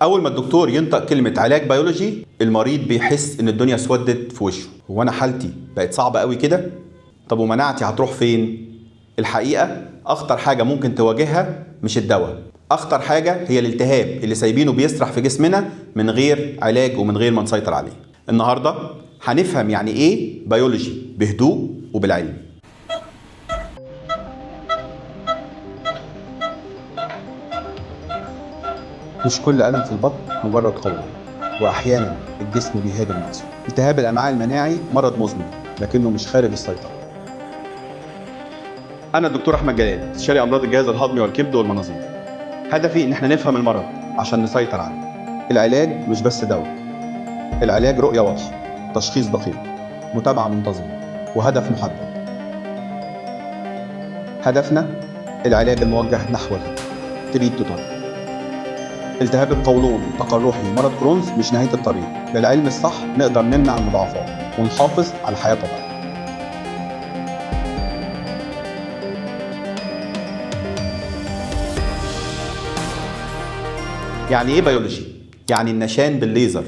اول ما الدكتور ينطق كلمه علاج بيولوجي المريض بيحس ان الدنيا اسودت في وشه. هو انا حالتي بقت صعبه قوي كده؟ طب ومناعتي هتروح فين؟ الحقيقه اخطر حاجه ممكن تواجهها مش الدواء، اخطر حاجه هي الالتهاب اللي سايبينه بيسرح في جسمنا من غير علاج ومن غير ما نسيطر عليه. النهارده هنفهم يعني ايه بيولوجي بهدوء وبالعلم. مش كل ألم في البطن مجرد قولون، وأحيانا الجسم بيهاجم نفسه. التهاب الأمعاء المناعي مرض مزمن لكنه مش خارج السيطرة. انا الدكتور احمد جلال، استشاري امراض الجهاز الهضمي والكبد والمناظير. هدفي ان احنا نفهم المرض عشان نسيطر عليه. العلاج مش بس دواء، العلاج رؤية واضحة، تشخيص دقيق، متابعة منتظمة، وهدف محدد. هدفنا العلاج الموجه نحو الهدف، تريد تطور. التهاب القولون تقرحي ومرض كرونز مش نهاية الطريق، بالعلم الصح نقدر نمنع المضاعفات ونحافظ على الحياة طبيعية. يعني ايه بيولوجي؟ يعني النشان بالليزر.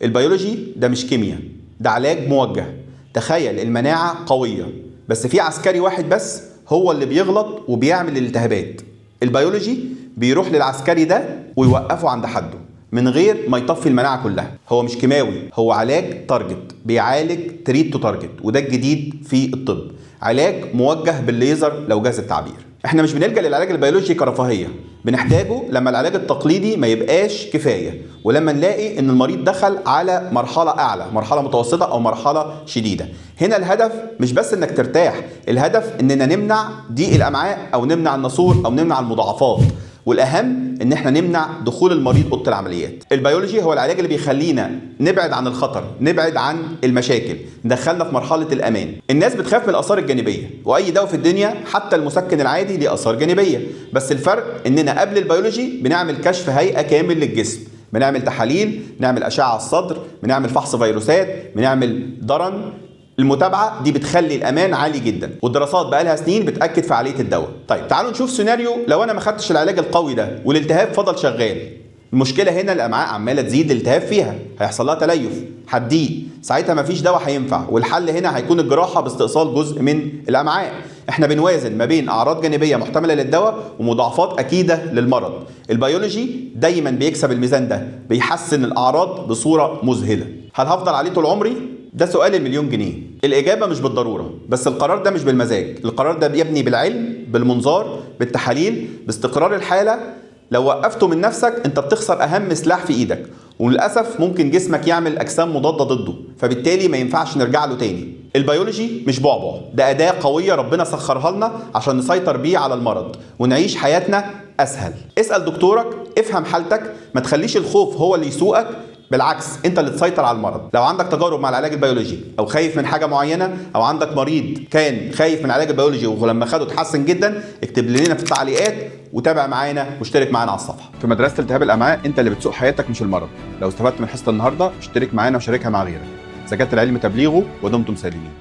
البيولوجي ده مش كيمياء، ده علاج موجه. تخيل المناعة قوية بس في عسكري واحد بس هو اللي بيغلط وبيعمل الالتهابات. البيولوجي بيروح للعسكري ده ويوقفه عند حده من غير ما يطفي المناعة كلها. هو مش كيماوي، هو علاج تارجت، بيعالج تريد تو تارجت، وده الجديد في الطب، علاج موجه بالليزر لو جاز التعبير. احنا مش بنلجأ للعلاج البيولوجي كرفاهية، بنحتاجه لما العلاج التقليدي ما يبقاش كفاية، ولما نلاقي ان المريض دخل على مرحلة اعلى، مرحلة متوسطة او مرحلة شديدة. هنا الهدف مش بس انك ترتاح، الهدف اننا نمنع ضيق الامعاء او نمنع النسور او نمنع المضاعفات، والاهم ان احنا نمنع دخول المريض اوضه العمليات. البيولوجي هو العلاج اللي بيخلينا نبعد عن الخطر، نبعد عن المشاكل، ندخلنا في مرحله الامان. الناس بتخاف من الاثار الجانبيه، واي دواء في الدنيا حتى المسكن العادي ليه اثار جانبيه، بس الفرق اننا قبل البيولوجي بنعمل كشف هيئه كامل للجسم، بنعمل تحاليل، بنعمل اشعه على الصدر، بنعمل فحص فيروسات، بنعمل ضرن. المتابعه دي بتخلي الامان عالي جدا، والدراسات بقى لها سنين بتاكد فعاليه الدواء. طيب تعالوا نشوف سيناريو لو انا ما خدتش العلاج القوي ده والالتهاب فضل شغال. المشكله هنا الامعاء عماله تزيد الالتهاب فيها، هيحصل لها تليف، هتضيق، ساعتها مفيش دواء هينفع، والحل هنا هيكون الجراحه باستئصال جزء من الامعاء. احنا بنوازن ما بين اعراض جانبيه محتمله للدواء ومضاعفات اكيده للمرض. البيولوجي دايما بيكسب الميزان ده، بيحسن الاعراض بصوره مذهله. هل هفضل عليه طول عمري؟ ده سؤال المليون جنيه. الإجابة مش بالضرورة، بس القرار ده مش بالمزاج، القرار ده بيبني بالعلم، بالمنظار، بالتحاليل، باستقرار الحالة. لو وقفته من نفسك انت بتخسر أهم سلاح في إيدك، وللأسف ممكن جسمك يعمل أجسام مضادة ضده، فبالتالي ما ينفعش نرجع له تاني. البيولوجي مش بعبع، ده أداة قوية ربنا سخرها لنا عشان نسيطر بيه على المرض ونعيش حياتنا أسهل. اسأل دكتورك، افهم حالتك، ما تخليش الخوف هو اللي يسوقك، بالعكس انت اللي تسيطر على المرض. لو عندك تجارب مع العلاج البيولوجي او خايف من حاجه معينه، او عندك مريض كان خايف من العلاج البيولوجي ولما خده اتحسن جدا، اكتب لنا في التعليقات وتابع معانا واشترك معانا على الصفحه. في مدرسه التهاب الامعاء انت اللي بتسوق حياتك مش المرض. لو استفدت من حصه النهارده اشترك معانا وشاركها مع غيرك. زكاة العلم تبليغه ودمتم سالمين.